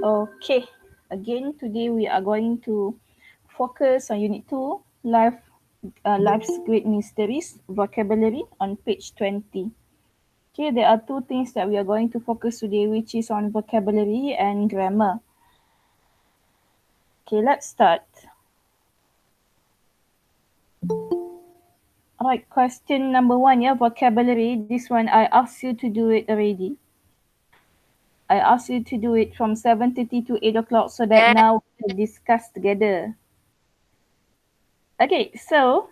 Okay, again today we are going to focus on Unit 2, Life's Great Mysteries, Vocabulary on page 20. Okay, there are two things that we are going to focus today, which is on vocabulary and grammar. Okay, let's start. Alright, question number 1, yeah, vocabulary. This one I asked you to do it already. I asked you to do it from 7:30 to 8 o'clock so that Yeah. now we can discuss together. Okay, so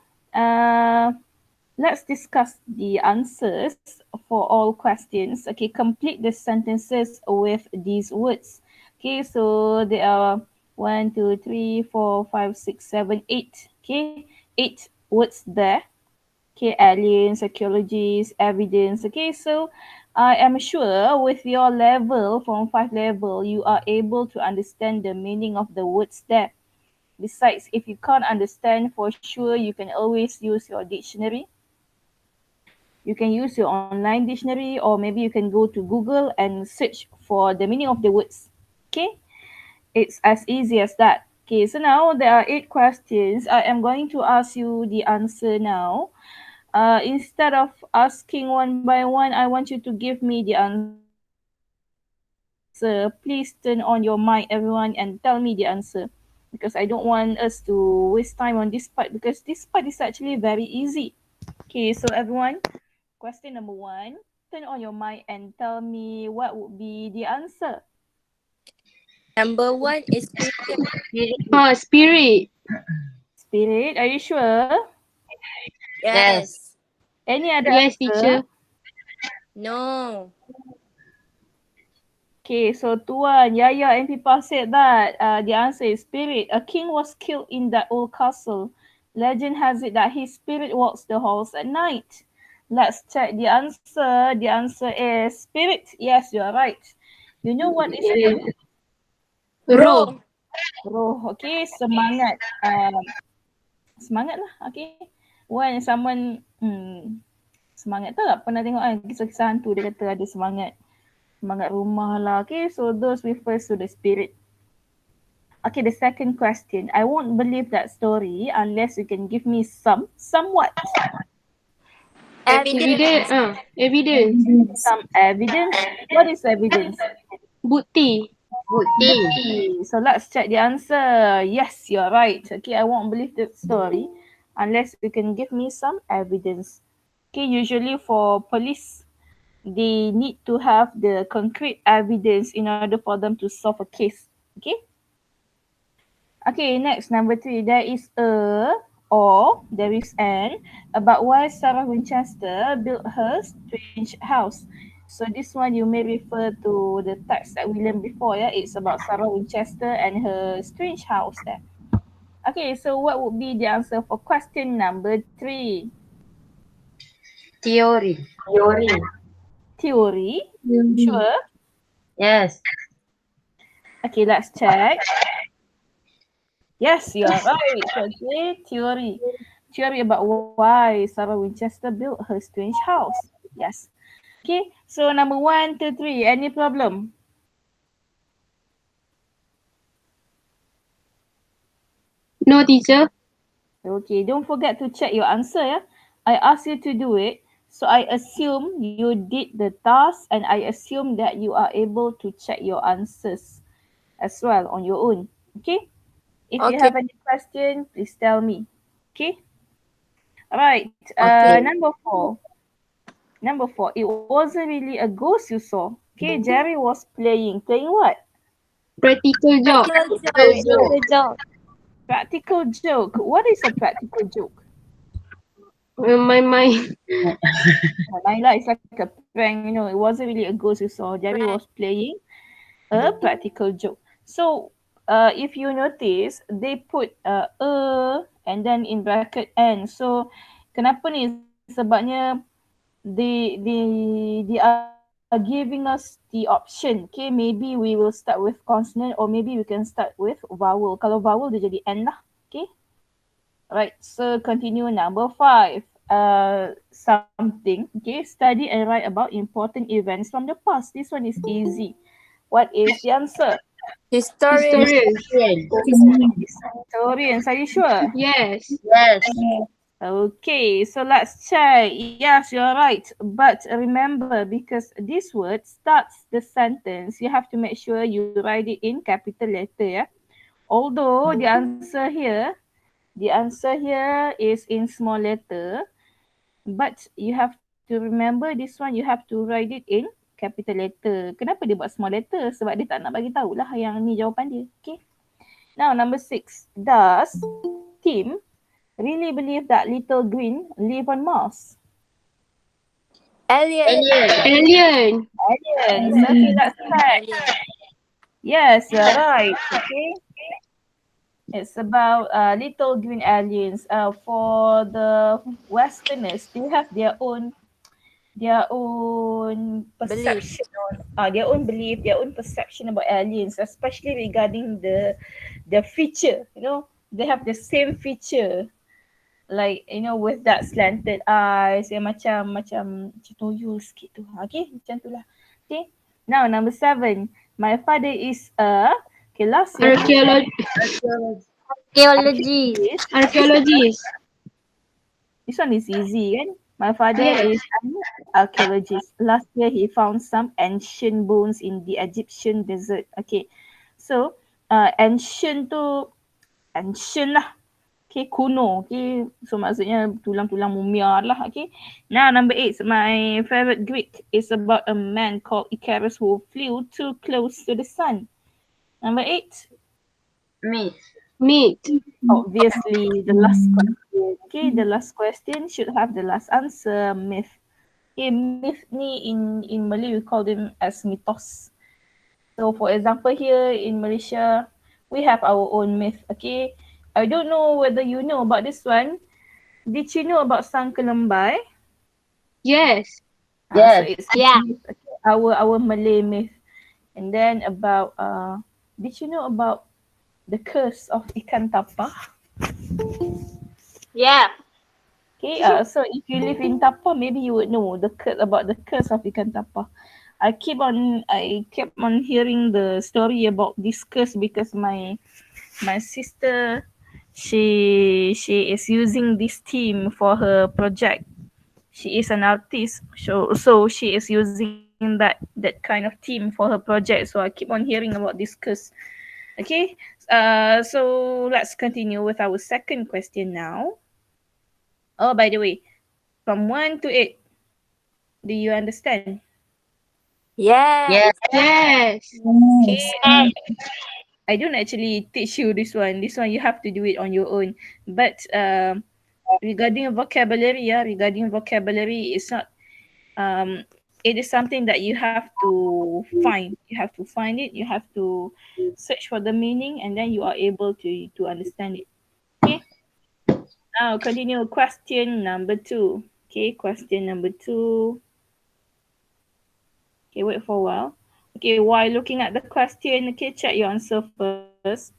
let's discuss the answers for all questions. Okay, complete the sentences with these words. Okay, so there are 1, 2, 3, 4, 5, 6, 7, 8. Okay, 8 words there. Okay, aliens, archaeologists, evidence. Okay, so I am sure with your level, from 5 level, you are able to understand the meaning of the words there. Besides, if you can't understand, for sure, you can always use your dictionary. You can use your online dictionary, or maybe you can go to Google and search for the meaning of the words. Okay, it's as easy as that. Okay, so now there are 8 questions. I am going to ask you the answer now. Instead of asking one by one, I want you to give me the answer. Please turn on your mic, everyone, and tell me the answer. Because I don't want us to waste time on this part, because this part is actually very easy. Okay, so everyone, question number 1, turn on your mic and tell me what would be the answer. Number one is spirit. Spirit. Spirit, are you sure? Yes. Any other Yes, answer? teacher. No. Okay, so Tuan, Yaya and Pipa said that the answer is spirit. A king was killed in that old castle. Legend has it that his spirit walks the halls at night. Let's check the answer. The answer is spirit. Yes, you are right. You know what is spirit? Roh. Roh. Roh. Okay, semangat. Semangat lah. Okay. When someone semangat tu tak pernah tengok kan kisah-kisah hantu dia kata ada semangat. Semangat rumah lah. Okay, so those refers to the spirit. Okay, the second question. I won't believe that story unless you can give me somewhat, Evidence. Evidence. some evidence. What is evidence? Bukti. Bukti. So let's check the answer. Yes, you're right. Okay, I won't believe that story unless you can give me some evidence. Okay, usually for police, they need to have the concrete evidence in order for them to solve a case. Okay. Okay, next, number 3. There is there is an, about why Sarah Winchester built her strange house. So this one you may refer to the text that we learned before, yeah? It's about Sarah Winchester and her strange house there. Okay, so what would be the answer for question number 3? Theory. Theory? Sure? Yes. Okay, let's check. Yes, you're right. Okay, theory. Theory about why Sarah Winchester built her strange house. Yes. Okay, so number 1, 2, 3. Any problem? No, teacher. Okay, don't forget to check your answer. Yeah, I asked you to do it, so I assume you did the task, and I assume that you are able to check your answers as well on your own. Okay. If you Okay. have any question, please tell me. Okay. All right. Okay. Number 4. It wasn't really a ghost you saw. Okay. Jerry was playing. Playing what? Practical job. Practical joke. Practical joke. What is a practical joke? My. Laila, it's like a prank. It wasn't really a ghost you saw. Jerry was Right. playing a practical joke. So, if you notice, they put and then in bracket n. So, kenapa ni? Sebabnya they are giving us the option. Okay, maybe we will start with consonant, or maybe we can start with vowel. Kalau vowel dia jadi n lah. Okay. Right. So continue number 5. Something. Okay. Study and write about important events from the past. This one is easy. What is the answer? Historian. Historians. Historians, are you sure? Yes. Okay, so let's check. Yes, you're right. But remember, because this word starts the sentence, you have to make sure you write it in capital letter. Yeah? Although the answer here is in small letter, but you have to remember this one. You have to write it in capital letter. Kenapa dia buat small letter? Sebab dia tak nak bagi tahulah yang ni jawapan dia. Okay. Now number 6. Does Tim really believe that little green live on Mars? Alien. Alien. Aliens. Okay, let's check. Alien. Yes, you're right. Okay. It's about little green aliens. For the Westerners, they have their own Belief. perception on their own belief, their own perception about aliens, especially regarding the feature. They have the same feature, like with that slanted eyes yang macam toyol sikit tu. Okay, macam tu lah. Okay. Now number 7. My father is a last year Archaeology. archaeologist. Archaeologist. This one is easy kan? My father Yes. is an archaeologist. Last year he found some ancient bones in the Egyptian desert. Okay. So ancient lah. Okay, kuno. Okay. So maksudnya tulang-tulang mumia lah. Okay. Now number 8. My favorite Greek is about a man called Icarus who flew too close to the sun. Number 8. Meat. Obviously, the last question. Okay, the last question should have the last answer. Myth. Okay, myth ni in Malay we call them as mitos. So for example here in Malaysia, we have our own myth. Okay, I don't know whether you know about this one. Did you know about Sang Kelembai? Yes. So it's Yeah. myth, okay, our Malay myth. And then about did you know about the curse of ikan tapah? Yeah. Okay, so if you live in Tapah, maybe you would know about the curse of ikan tapah. I kept on hearing the story about this curse because my sister, she is using this theme for her project. She is an artist, so she is using that kind of theme for her project. So I keep on hearing about this curse. Okay, so let's continue with our second question now. Oh, by the way, from 1 to 8, do you understand? Yes. Yes. Okay. I don't actually teach you this one. This one you have to do it on your own. But regarding vocabulary, it's not. It is something that you have to find. You have to find it. You have to search for the meaning, and then you are able to understand it. Okay. Now continue. Question number 2. Okay. Question number 2. Okay, wait for a while. Okay, while looking at the question, okay, check your answer first.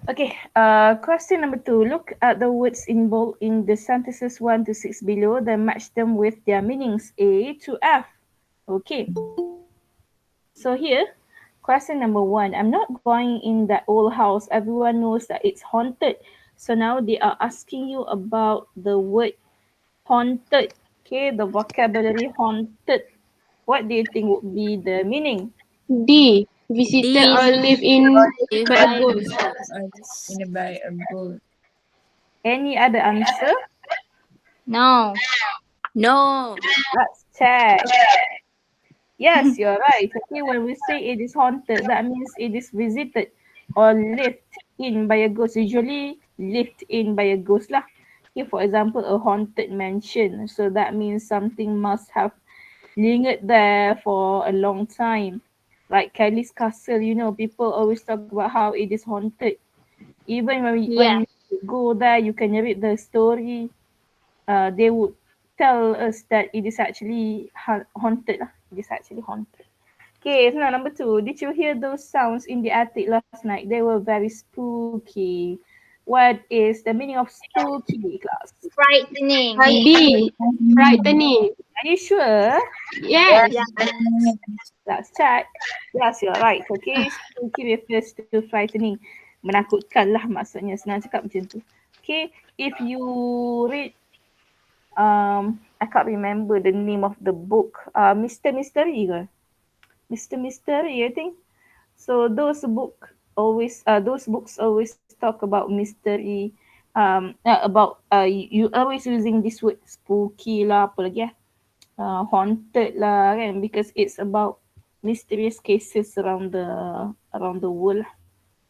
Okay, question number 2. Look at the words in bold in the sentences 1 to 6 below, then match them with their meanings A to F. Okay. So here, question number 1. I'm not going in that old house. Everyone knows that it's haunted. So now they are asking you about the word haunted. Okay, the vocabulary haunted. What do you think would be the meaning? D. Visited or live in If by a ghost. by a goal. Any other answer? No. No. Let's check. Yes, you're right. Okay, when we say it is haunted, that means it is visited or lived in by a ghost. Usually lived in by a ghost lah. Okay, for example, a haunted mansion. So that means something must have lingered there for a long time. Like Kelly's Castle, people always talk about how it is haunted. Even when you go there, you can read the story. They would tell us that it is actually haunted. It is actually haunted. Okay, so now number 2. Did you hear those sounds in the attic last night? They were very spooky. What is the meaning of spooky, class? Frightening. D. Frightening. Are you sure? Yes. Yeah. Let's check. Yes, you're right. Okay, spooky refers to frightening. Menakutkan lah maksudnya. Senang cakap macam tu. Okay, if you read, I can't remember the name of the book. Mr. Mystery ke? Mr. Mystery, I think. So those books always talk about mystery. About you always using this word spooky lah, apa lagi haunted lah kan, because it's about mysterious cases around the world.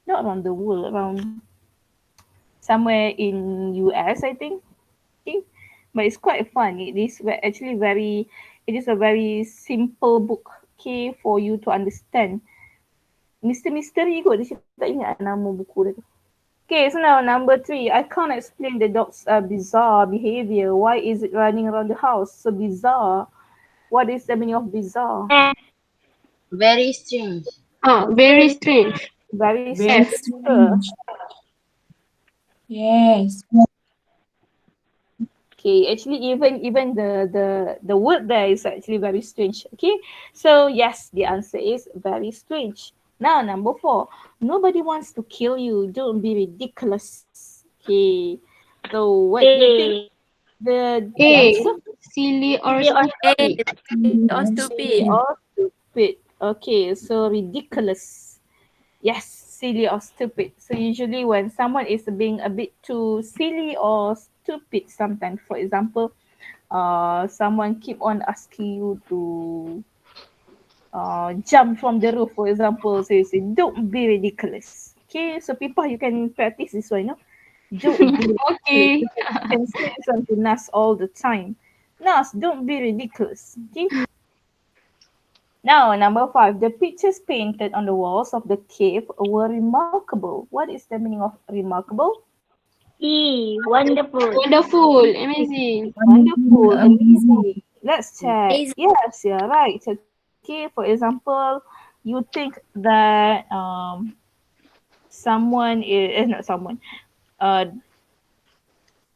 Not around the world, around somewhere in US, I think. Okay. But it's quite fun. It is a very simple book, okay, for you to understand. Mr. Mystery kot, dia tak ingat nama buku dia tu. Okay, so now number 3. I can't explain the dog's bizarre behavior. Why is it running around the house? So bizarre. What is the meaning of bizarre? Very strange. Very strange. Very Very strange. Yes. Okay, actually even the word there is actually very strange. Okay, so yes, the answer is very strange. Now number 4. Nobody wants to kill you. Don't be ridiculous. Okay, so what do you think the A. answer? Silly or Or stupid. or stupid. Or stupid. Okay, so ridiculous. Yes, silly or stupid. So usually when someone is being a bit too silly or stupid sometimes, for example, someone keep on asking you to jump from the roof, for example, so you say, don't be ridiculous. Okay, so people, you can practice this one, no? Don't be ridiculous. Okay. You can say this one to Nas all the time. Nas, don't be ridiculous. Okay. Now, number 5. The pictures painted on the walls of the cave were remarkable. What is the meaning of remarkable? Wonderful. Wonderful. Amazing. Wonderful, amazing. Let's check. Amazing. Yes, you're right. Okay, for example, you think that uh,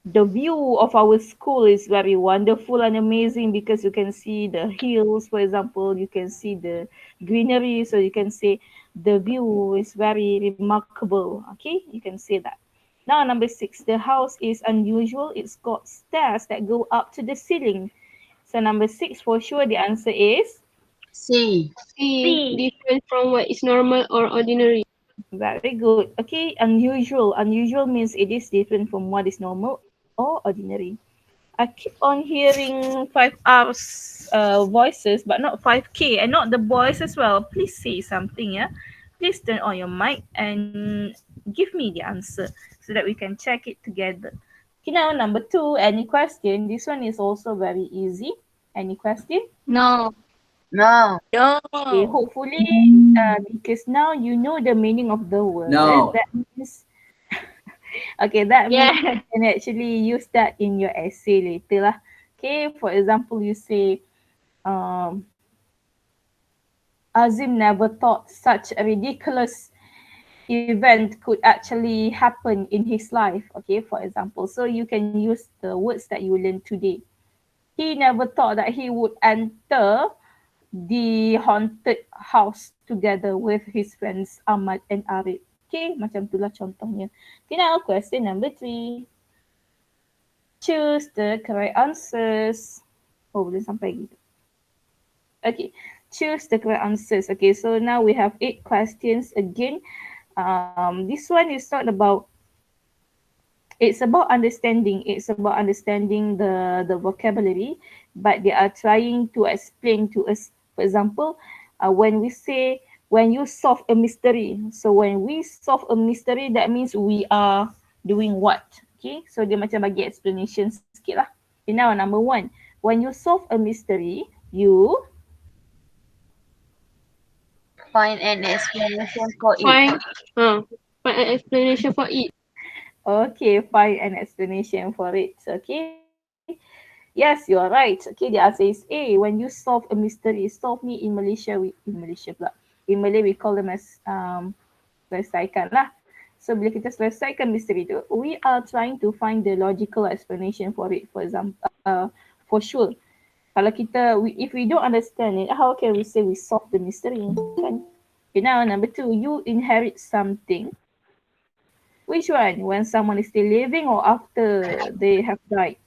the view of our school is very wonderful and amazing because you can see the hills, for example, you can see the greenery, so you can say the view is very remarkable. Okay, you can say that. Now number 6, the house is unusual. It's got stairs that go up to the ceiling. So number 6 for sure the answer is C. C. Different from what is normal or ordinary. very good. Okay, unusual. Unusual means it is different from what is normal or ordinary. I keep on hearing 5R's voices, but not 5K, and not the boys as well. Please say something, yeah. Please turn on your mic and give me the answer so that we can check it together. Okay, now number 2. Any question? This one is also very easy. Any question? No. No. Okay, hopefully, because now you know the meaning of the word. No. That means, okay, that means you can actually use that in your essay later lah. Okay, for example, you say, Azim never thought such a ridiculous event could actually happen in his life. Okay, for example, so you can use the words that you learned today. He never thought that he would enter the haunted house together with his friends Ahmad and Arif. Okay, macam itulah contohnya. Okay, now question number 3. Choose the correct answers. Oh, boleh sampai gitu. Okay, choose the correct answers. Okay, so now we have 8 questions again. This one is not about, it's about understanding. It's about understanding the vocabulary, but they are trying to explain to us. For example, when we say, when you solve a mystery. So when we solve a mystery, that means we are doing what? Okay, so dia macam bagi explanation sikit lah. Okay, now number 1. When you solve a mystery, you Find an explanation for it. Find an explanation for it. okay, find an explanation for it. Okay. Yes, you are right. Okay, the answer is A. When you solve a mystery, solve me in Malaysia, in Malaysia pula. In Malay, we call them as selesaikan lah. So bila kita selesaikan misteri tu, we are trying to find the logical explanation for it. For example, for sure. Kalau if we don't understand it, how can we say we solve the mystery? Kan? Okay, now number 2, you inherit something. Which one? When someone is still living or after they have died?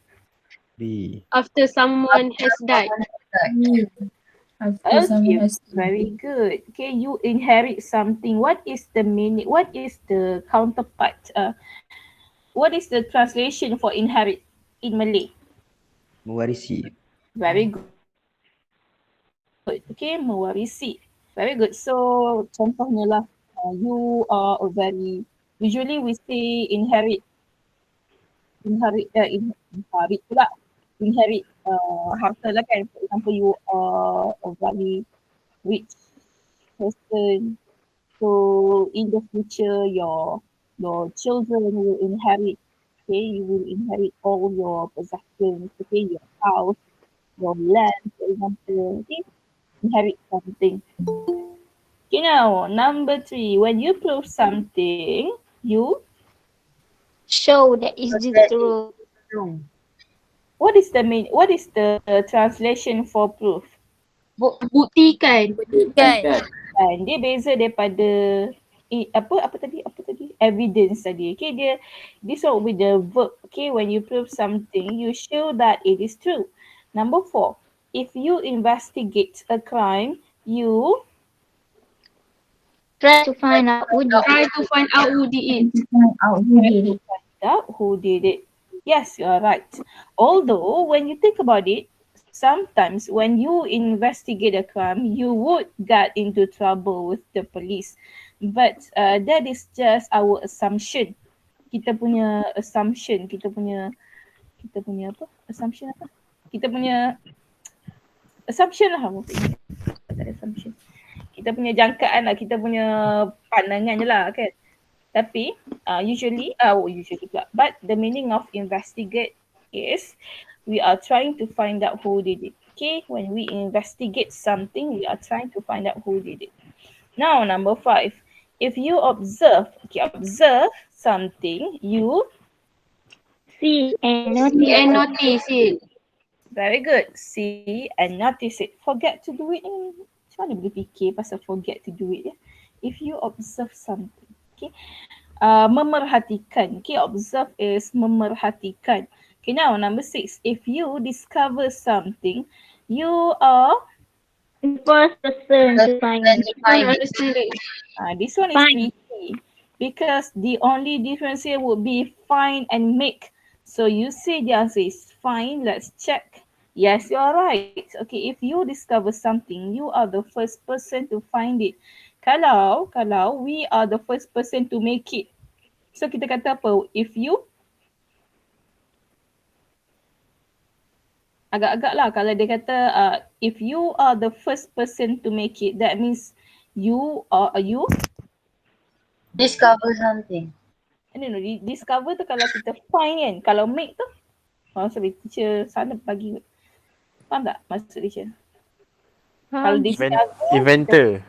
B. After someone has died. After someone Okay, has very good. Okay, you inherit something. What is the meaning? What is the counterpart? What is the translation for inherit in Malay? Mewarisi. Very good. Okay, mewarisi. Very good. So contohnya lah, you are a very, usually we say inherit pula. Inherit harta lah kan. For example, you are a very rich person. So in the future, your children will inherit. Okay, you will inherit all your possessions. Okay, your house, your land, for example. Okay, inherit something. Okay, now number 3, when you prove something, you Show that is the That is truth. true. what is the translation for proof? Buktikan. Kan dia beza daripada apa tadi evidence tadi. Okay, this one with the verb. Okay, when you prove something, you show that it is true. Number 4, if you investigate a crime, you Try to find out who did Try it. to find out who did it. find out who did it. find out who did it. Yes, you are right. Although when you think about it, sometimes when you investigate a crime, you would get into trouble with the police. But that is just our assumption. Kita punya assumption, kita punya apa? Assumption apa? Kita punya assumption lah. Tak ada assumption. Kita punya jangkaan lah, kita punya pandangan je lah kan. Tapi usually pula. But the meaning of investigate is we are trying to find out who did it. Okay, when we investigate something, we are trying to find out who did it. Now number 5, if you observe something, you See and See and notice. notice it. very good, see and notice it. Forget to do it ni, macam mana boleh fikir pasal forget to do it ya? If you observe something, okay. Memerhatikan. Okay, observe is memerhatikan. Okay, now number 6. If you discover something, you are The first person to find Then it. define it. Understand it. this one is Find. tricky because the only difference here would be find and make. So you say the answer is find. Let's check. Yes, you are right. Okay, if you discover something, you are the first person to find it. Kalau we are the first person to make it, so kita kata apa? If you agak-agak lah kalau dia kata if you are the first person to make it, that means you Discover something. no, discover tu kalau kita find kan. Kalau make tu sorry, teacher sana bagi. Faham tak maksud teacher? Kalau discover, Inventor.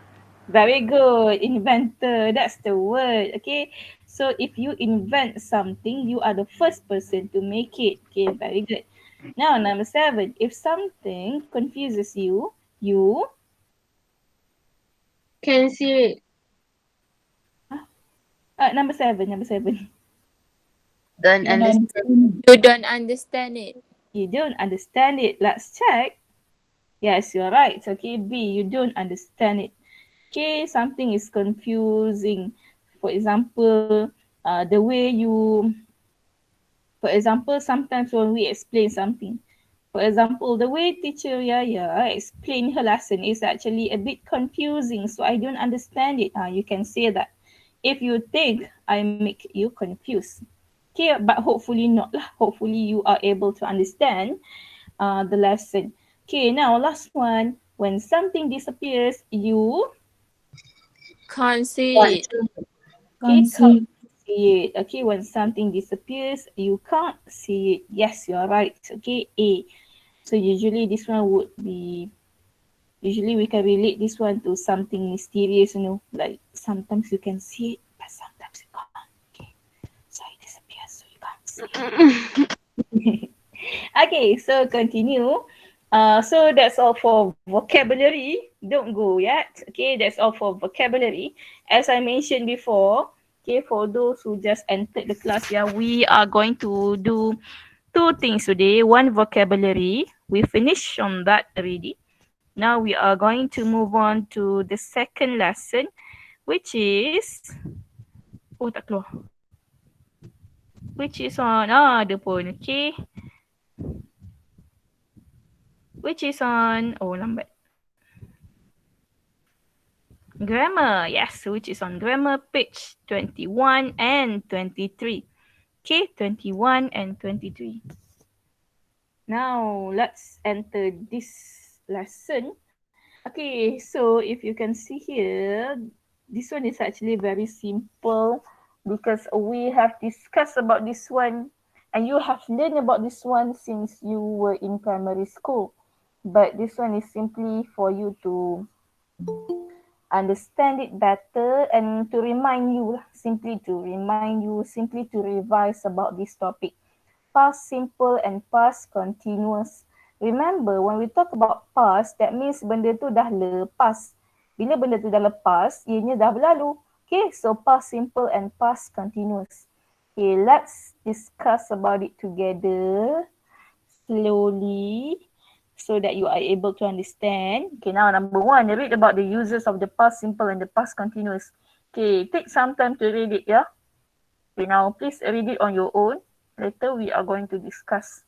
very good, inventor, that's the word. Okay, so if you invent something, you are the first person to make it. Okay, very good. Now number 7, if something confuses you, you Can see it. number 7. Don't understand. You don't understand it. You don't understand it. Let's check. Yes, you're right. Okay, B, you don't understand it. Okay, something is confusing. For example, the way sometimes when we explain something, for example, the way teacher Yaya explained her lesson is actually a bit confusing, so I don't understand it. You can say that. If you think I make you confused. Okay, but hopefully not lah. Hopefully you are able to understand the lesson. Okay, now last one. When something disappears, you Can't see Can't it. Can't see. see it. Okay, when something disappears, you can't see it. Yes, you're right. Okay, A. So usually this one would be, usually we can relate this one to something mysterious, like sometimes you can see it, but sometimes you can't. class. Okay, so continue. So that's all for vocabulary. Don't go yet. Okay, that's all for vocabulary. As I mentioned before, okay, for those who just entered the class, yeah, we are going to do two things today. One, vocabulary. We finished on that already. Now we are going to move on to the second lesson, which is tak keluar. Which is on ada pun, okay. Which is on lambat. Grammar, yes, which is on grammar page 21 and 23. Okay, 21 and 23. Now, let's enter this lesson. Okay, so if you can see here, this one is actually very simple because we have discussed about this one and you have learned about this one since you were in primary school. But this one is simply for you to understand it better and to remind you, simply to revise about this topic. Past simple and past continuous. Remember, when we talk about past, that means benda tu dah lepas. Bila benda tu dah lepas, ianya dah berlalu. Okay, so past simple and past continuous. Okay, let's discuss about it together slowly so that you are able to understand. Okay, now number one, read about the uses of the past simple and the past continuous. Okay, take some time to read it, yeah? Okay, now please read it on your own. Later we are going to discuss.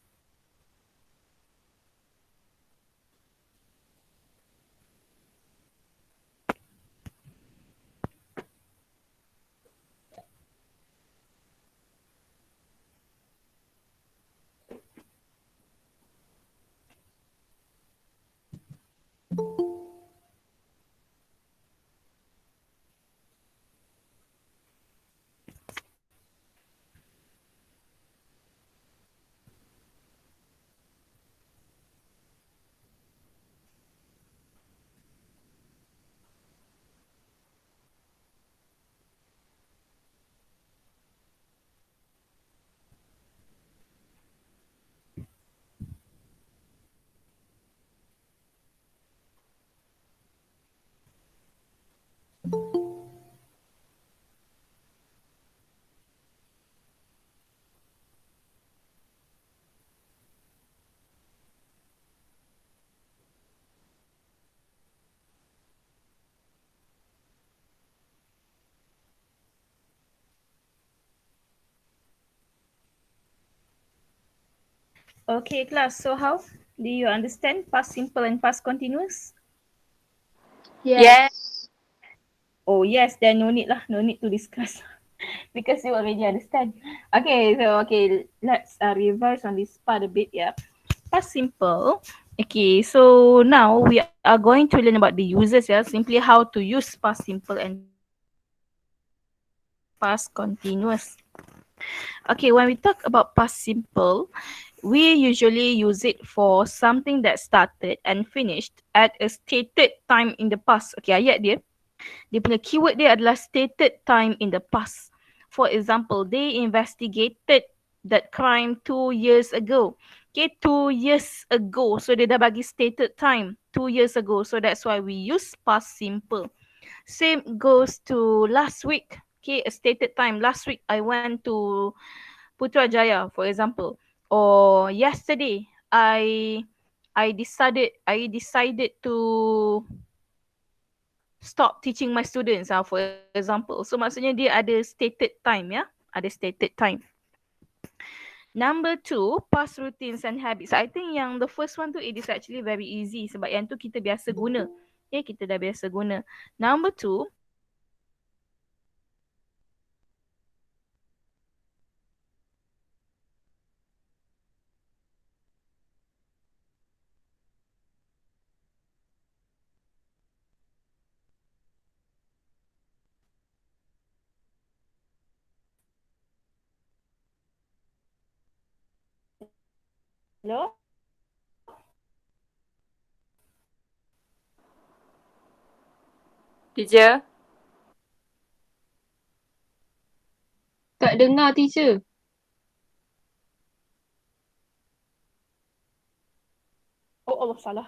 Okay, class. So how do you understand past simple and past continuous? Yes. Oh yes, then no need lah, no need to discuss because you already understand. Okay, so let's revise on this part a bit, yeah. Past simple. Okay, so now we are going to learn about the uses, yeah, simply how to use past simple and past continuous. Okay, when we talk about past simple, we usually use it for something that started and finished at a stated time in the past. Okay, ayat dia punya keyword dia adalah stated time in the past. For example, they investigated that crime 2 years ago. Okay, 2 years ago. So dia dah bagi stated time 2 years ago. So that's why we use past simple. Same goes to last week. Okay, a stated time. Last week I went to Putrajaya, for example. Or yesterday I decided to stop teaching my students, for example. So maksudnya dia ada stated time, ya. Ada stated time. Number 2, past routines and habits. I think yang the first one tu, it is actually very easy sebab yang tu kita biasa guna. Okay, kita dah biasa guna. Number 2, hello? Teacher. Tak dengar teacher. Allah, salah.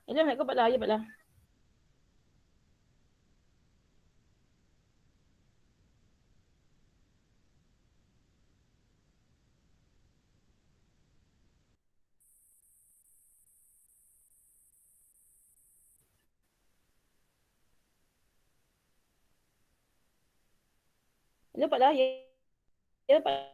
Yelah, nak kau buat lah, ya buat lah. Ya buat lah, ya buat lah.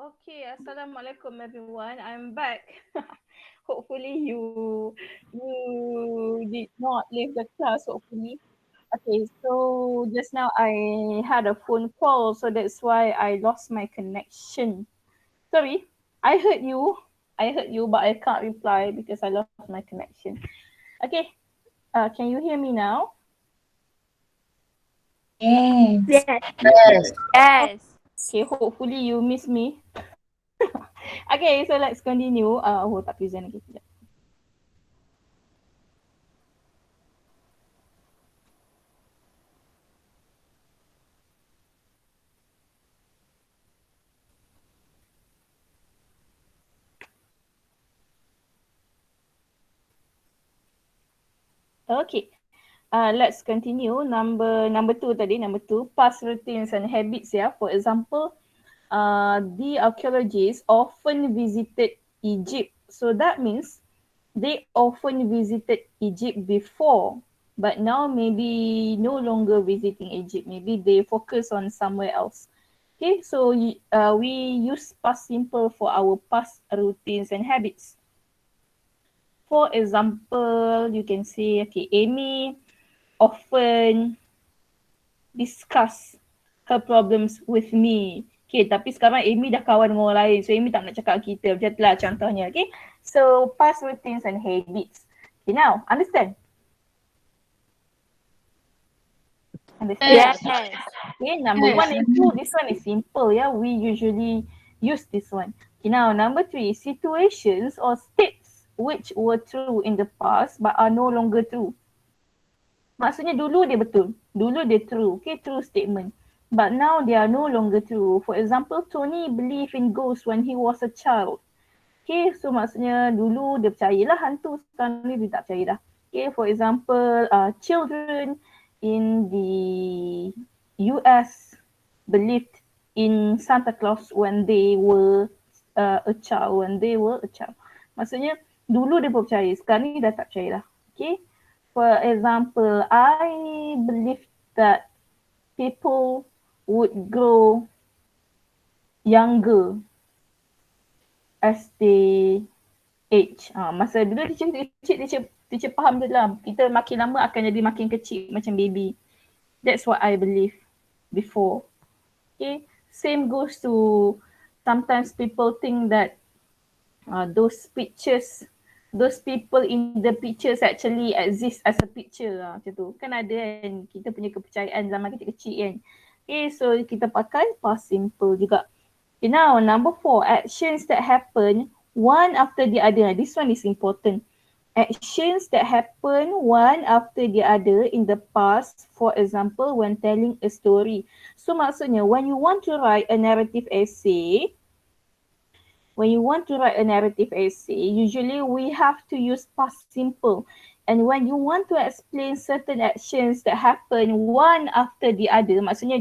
Okay, Assalamualaikum everyone. I'm back. Hopefully you did not leave the class, hopefully. Okay, so just now I had a phone call, so that's why I lost my connection. Sorry, I heard you. I heard you, but I can't reply because I lost my connection. Okay, can you hear me now? Yes. Yes. Yes. Yes. Okay, hopefully you miss me. Okay, so let's continue. Tak present lagi. Sekejap. Okay, let's continue. Number two tadi, number two, past routines and habits. Yeah, for example, the archaeologists often visited Egypt. So that means they often visited Egypt before, but now maybe no longer visiting Egypt. Maybe they focus on somewhere else. Okay, so we use past simple for our past routines and habits. For example, you can say, okay, Amy often discuss her problems with me. Okay, tapi sekarang Amy dah kawan dengan orang lain. So Amy tak nak cakap kita. Macam itulah contohnya. Okay, so past routines and habits. Okay, now understand? Understand? Yes. Okay, number one and two, this one is simple. Yeah, we usually use this one. Okay, now number three, situations or states which were true in the past but are no longer true. Maksudnya dulu dia betul. Dulu dia true. Okay, true statement. But now they are no longer true. For example, Tony believed in ghosts when he was a child. Okay, so maksudnya dulu dia percayalah hantu, sekarang ni dia tak percaya dah. Okay, for example, children in the US believed in Santa Claus when they were a child. Maksudnya dulu dia percaya, sekarang ni dah tak percaya dah. Okay, for example, I believe that people would grow younger as they age. Masa dulu teacher faham je lah. Kita makin lama akan jadi makin kecil macam baby. That's what I believe before. Okay, same goes to sometimes people think that those pictures, those people in the pictures actually exist as a picture macam tu. Kan ada kan kita punya kepercayaan zaman kecil-kecil kan. Okay, so kita pakai past simple juga. Okay, now number 4, actions that happen one after the other. This one is important. Actions that happen one after the other in the past, for example, when telling a story. So maksudnya when you want to write a narrative essay, usually we have to use past simple. And when you want to explain certain actions that happen one after the other, maksudnya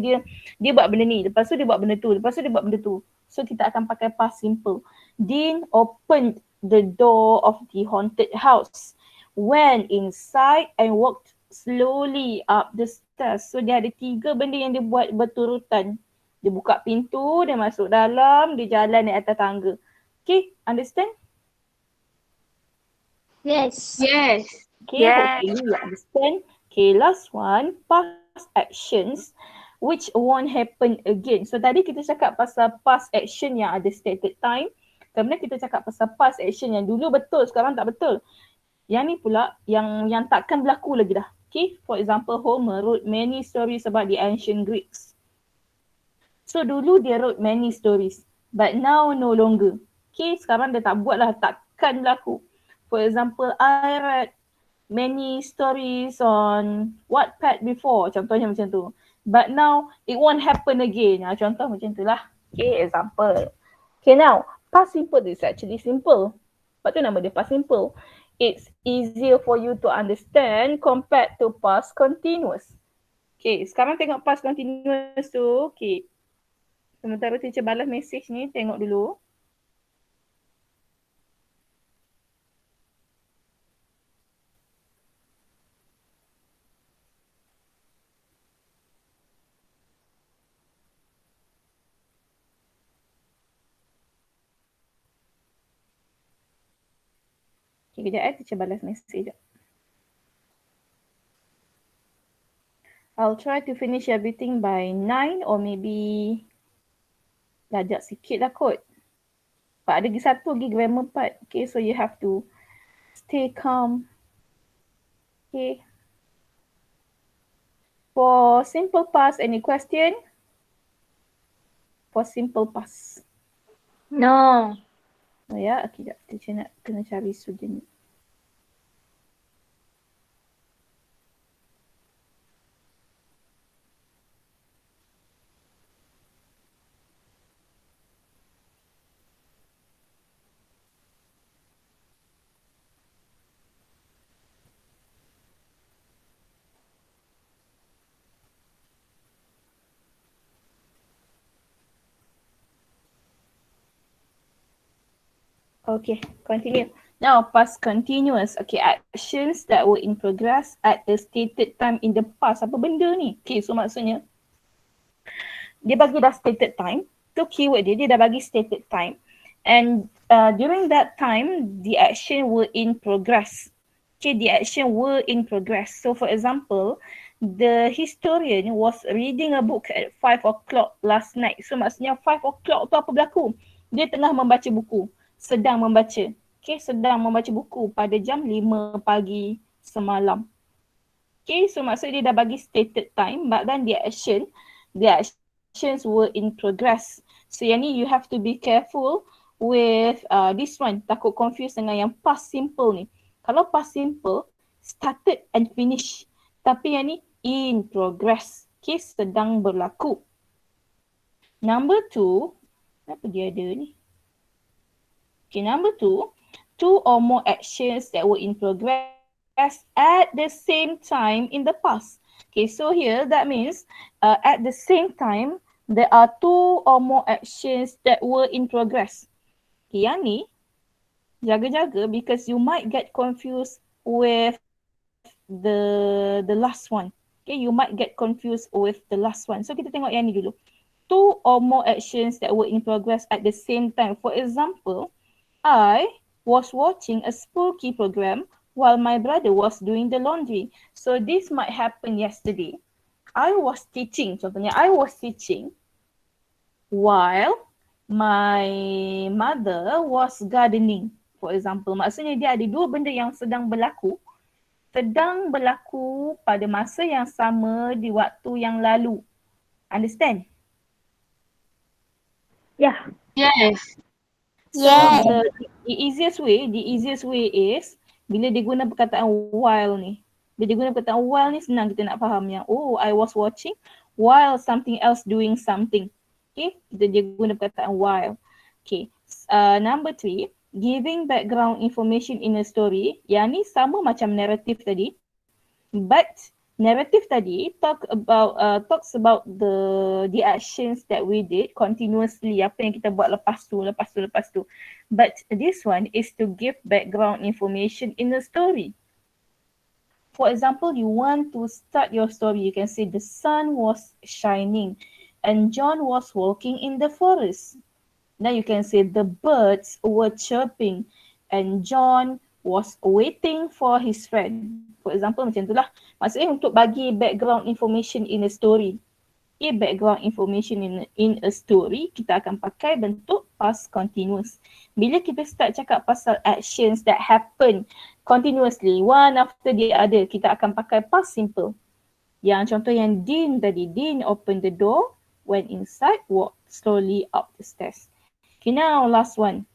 dia buat benda ni, lepas tu dia buat benda tu, lepas tu dia buat benda tu. So kita akan pakai past simple. Dean opened the door of the haunted house, went inside and walked slowly up the stairs. So dia ada 3 benda yang dia buat berturutan. Dia buka pintu, dia masuk dalam, dia jalan naik atas tangga. Okay, understand? Yes. Yes. Okay, Yes. hopefully you understand. Okay, last one, past actions which won't happen again. So tadi kita cakap pasal past action yang ada stated time. Kemudian kita cakap pasal past action yang dulu betul, sekarang tak betul. Yang ni pula yang takkan berlaku lagi dah. Okay, for example, Homer wrote many stories about the ancient Greeks. So dulu dia wrote many stories, but now no longer. Okay, sekarang dia tak buat lah, takkan berlaku. For example, I read many stories on Wattpad before, contohnya macam tu. But now it won't happen again. Contoh macam tu lah. Okay, example. Okay, now past simple is actually simple. Lepas tu nama dia past simple. It's easier for you to understand compared to past continuous. Okay, sekarang tengok past continuous tu. Okay, sementara teacher balas message ni, tengok dulu. Okay, kejap teacher balas message. I'll try to finish everything by 9 or maybe lajak sikit lah kot. But ada lagi satu lagi grammar part. Okay, so you have to stay calm. Okay. For simple past, any question? For simple past. No. Oh ya, okay, sekejap. Teacher nak kena cari student. Okay, continue. Now, past continuous. Okay, actions that were in progress at the stated time in the past. Apa benda ni? Okay, so maksudnya dia bagi dah stated time. So keyword dia dah bagi stated time. And during that time, the action were in progress. Okay, the action were in progress. So for example, the historian was reading a book at 5 o'clock last night. So maksudnya 5 o'clock tu apa berlaku? Dia tengah membaca buku. Sedang membaca. Okay, sedang membaca buku pada jam 5 pagi semalam. Okay, so maksud dia dah bagi stated time, but then the actions were in progress. So yang ni you have to be careful with this one. Takut confuse dengan yang past simple ni. Kalau past simple, started and finish. Tapi yang ni in progress. Okay, sedang berlaku. Number 2, apa dia ada ni? Okay, number 2, 2 or more actions that were in progress at the same time in the past. Okay, so here that means at the same time, there are 2 or more actions that were in progress. Okay, yang ni, jaga-jaga because you might get confused with the last one. Okay, you might get confused with the last one. So kita tengok yang ni dulu. 2 or more actions that were in progress at the same time. For example, I was watching a spooky program while my brother was doing the laundry. So this might happen yesterday. I was teaching, contohnya I was teaching while my mother was gardening. For example, maksudnya dia ada dua benda yang sedang berlaku pada masa yang sama di waktu yang lalu. Understand? Yeah. Yes. So Yes. the easiest way is bila dia guna perkataan while ni. Bila dia guna perkataan while ni senang kita nak faham yang I was watching while something else doing something. Okay, dia guna perkataan while. Okay, number 3, giving background information in a story. Yang ni sama macam narrative tadi, but narrative tadi talks about the actions that we did continuously, apa yang kita buat lepas tu. But this one is to give background information in a story. For example, you want to start your story, you can say the sun was shining and John was walking in the forest. Now you can say the birds were chirping and John was waiting for his friend. For example, macam itulah. Maksudnya untuk bagi background information in a story. Okay, background information in a story, kita akan pakai bentuk past continuous. Bila kita start cakap pasal actions that happen continuously, one after the other, kita akan pakai past simple. Yang contoh yang Dean tadi, Dean opened the door, went inside, walked slowly up the stairs. Okay, now last one.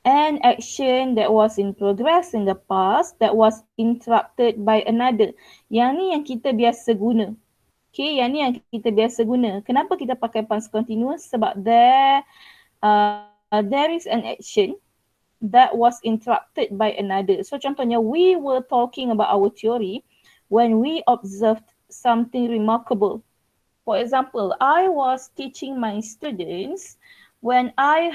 An action that was in progress in the past that was interrupted by another. Yang ni yang kita biasa guna. Okay, yang ni yang kita biasa guna. Kenapa kita pakai past continuous? Sebab there is an action that was interrupted by another. So contohnya, we were talking about our theory when we observed something remarkable. For example, I was teaching my students when I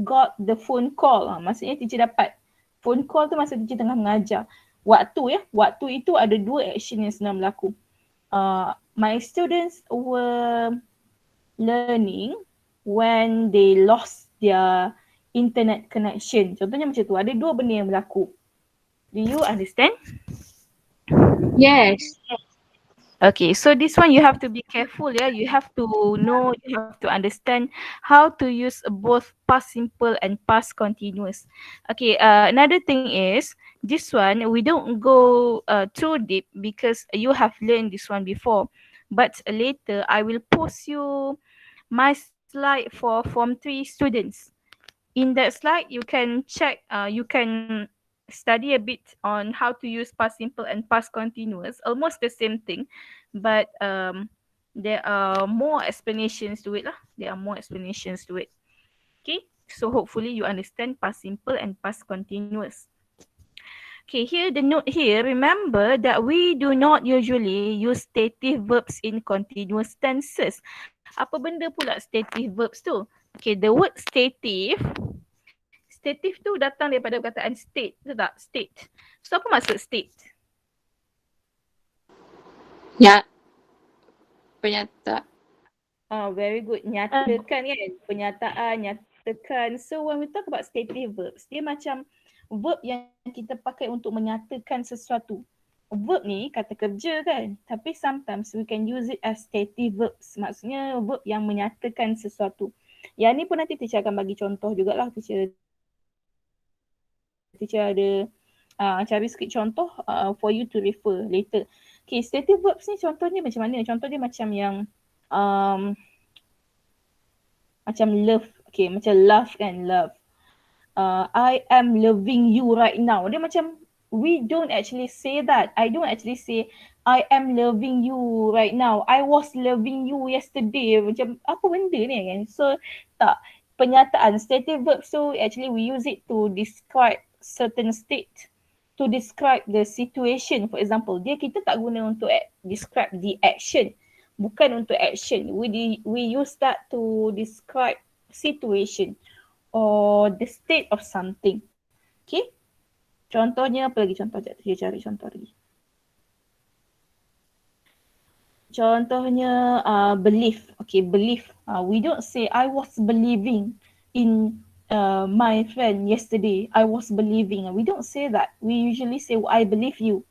got the phone call. Maksudnya teacher dapat phone call tu masa teacher tengah mengajar. Waktu itu ada dua action yang sedang berlaku. My students were learning when they lost their internet connection. Contohnya macam tu, ada dua benda yang berlaku. Do you understand? Yes. Okay, so this one you have to be careful, yeah. You have to know, you have to understand how to use both past simple and past continuous. Okay, another thing is, this one we don't go too deep because you have learned this one before. But later I will post you my slide for Form 3 students. In that slide, you can check, you can study a bit on how to use past simple and past continuous, almost the same thing, but there are more explanations to it lah. Okay, so hopefully you understand past simple and past continuous. Okay, here the note here, remember that we do not usually use stative verbs in continuous tenses. Apa benda pula stative verbs tu? Okay, the word stative tu datang daripada perkataan state, betul tak? State. So apa maksud state? Ya. Penyata. Very good. Nyatakan kan? Penyataan, nyatakan. So when we talk about stative verbs, dia macam verb yang kita pakai untuk menyatakan sesuatu. Verb ni kata kerja kan? Tapi sometimes we can use it as stative verbs. Maksudnya verb yang menyatakan sesuatu. Yang ni pun nanti teacher akan bagi contoh jugalah. Teacher ada cari sikit contoh for you to refer later. Okay, stative verbs ni contohnya macam mana? Contoh dia macam yang macam love. Okay, macam love kan, love. I am loving you right now. Dia macam, we don't actually say that. I don't actually say I am loving you right now. I was loving you yesterday. Macam apa benda ni kan? So tak, penyataan stative verbs so actually we use it to describe certain state, to describe the situation. For example, kita tak guna untuk describe the action, bukan untuk action. We use that to describe situation or the state of something. Okay, contohnya apa lagi? Saya cari contoh lagi. Contohnya belief. Okay, belief. We don't say I was believing in my friend yesterday. I was believing. We don't say that. We usually say I believe you.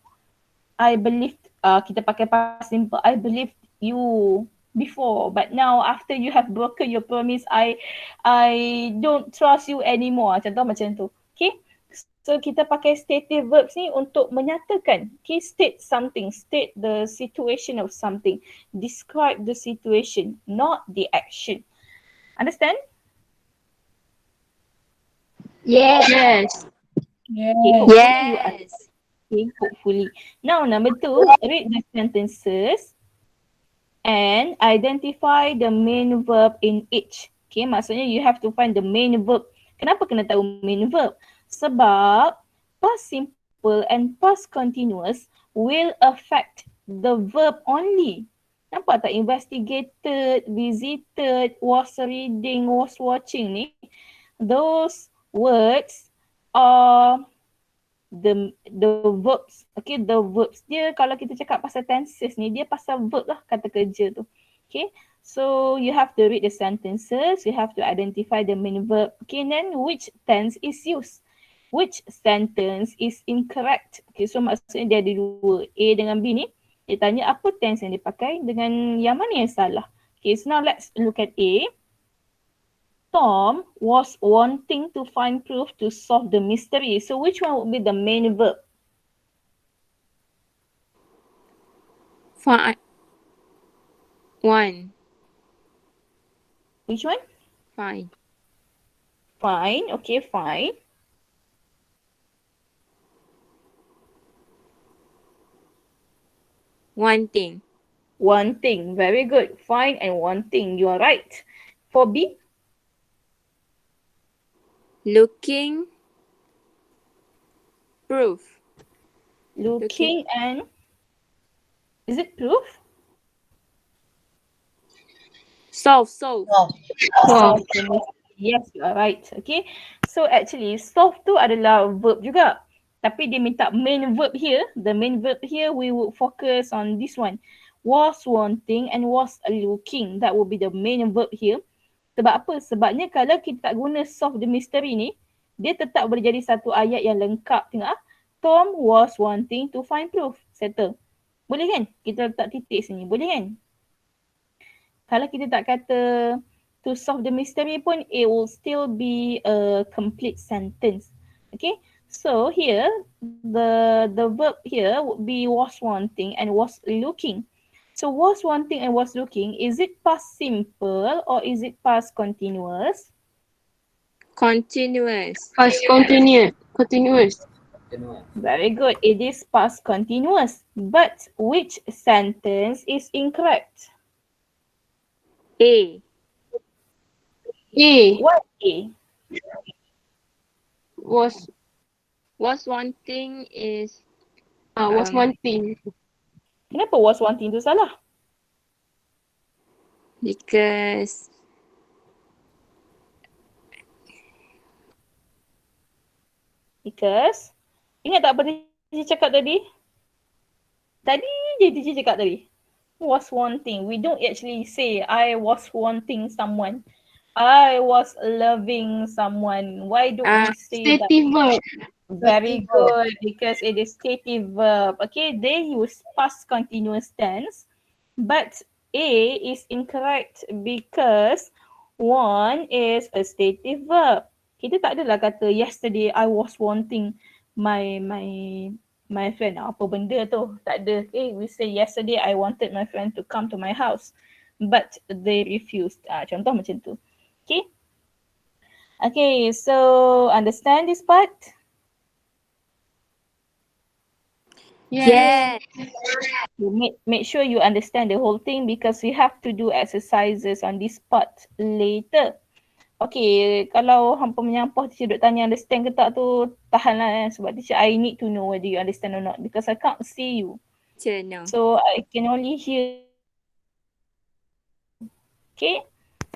I believed, kita pakai past simple, I believed you before, but now after you have broken your promise, I don't trust you anymore. Contoh macam tu. Okay. So kita pakai stative verbs ni untuk menyatakan. Okay, state something, state the situation of something, describe the situation, not the action. Understand? Yes. Yes. Okay, Yes. hopefully you understand. Yes. Okay, hopefully. Now, number 2, read the sentences and identify the main verb in each. Okay, maksudnya you have to find the main verb. Kenapa kena tahu main verb? Sebab past simple and past continuous will affect the verb only. Nampak tak? Investigated, visited, was reading, was watching ni. Those words are the verbs. Okay, the verbs. Dia kalau kita cakap pasal tenses ni, dia pasal verb lah kata kerja tu. Okay, so you have to read the sentences, you have to identify the main verb. Okay, and then which tense is used. Which sentence is incorrect. Okay, so maksudnya dia ada dua, A dengan B ni. Dia tanya apa tense yang dipakai dengan yang mana yang salah. Okay, so now let's look at A. Tom was wanting to find proof to solve the mystery. So which one would be the main verb? Fine. One. Which one? Fine. Fine. Okay, fine. One thing. One thing. Very good. Fine and one thing. You are right. For B, Looking. Proof. looking and is it proof? Solve. Solve. Solve. Solve the mystery. Yes, you are right. Okay. So actually solve tu adalah verb juga. Tapi dia minta main verb here. The main verb here we would focus on this one. Was wanting and was looking. That would be the main verb here. Sebab apa? Sebabnya kalau kita tak guna solve the mystery ni, dia tetap boleh jadi satu ayat yang lengkap. Tengok ah. Tom was wanting to find proof. Settle. Boleh kan? Kita letak titik sini. Boleh kan? Kalau kita tak kata to solve the mystery pun, it will still be a complete sentence. Okay. So here, the verb here would be was wanting and was looking. So was wanting and was looking, is it past simple or is it past continuous? Continuous. Past continuous. Continuous. Very good. It is past continuous. But which sentence is incorrect? A. A What A? was Was wanting is was one thing. Kenapa was wanting tu salah? because Because, ingat tak apa teacher cakap tadi? Tadi je teacher cakap tadi. Was wanting. We don't actually say I was wanting someone. I was loving someone. Why don't we say that? Stative verb. Very good, because it is stative verb. Okay, they use past continuous tense, but A is incorrect because one is a stative verb. Kita tak adalah kata yesterday I was wanting my friend. Apa benda tu? Tak ada. Okay, we say yesterday I wanted my friend to come to my house, but they refused. Contoh macam tu. Okay. Okay, so understand this part? yes. You make sure you understand the whole thing because we have to do exercises on this part later. Okay, kalau hampa menyampah teacher duk tanya understand ke tak tu, tahanlah sebab teacher I need to know whether you understand or not because I can't see you. No. So I can only hear. Okay,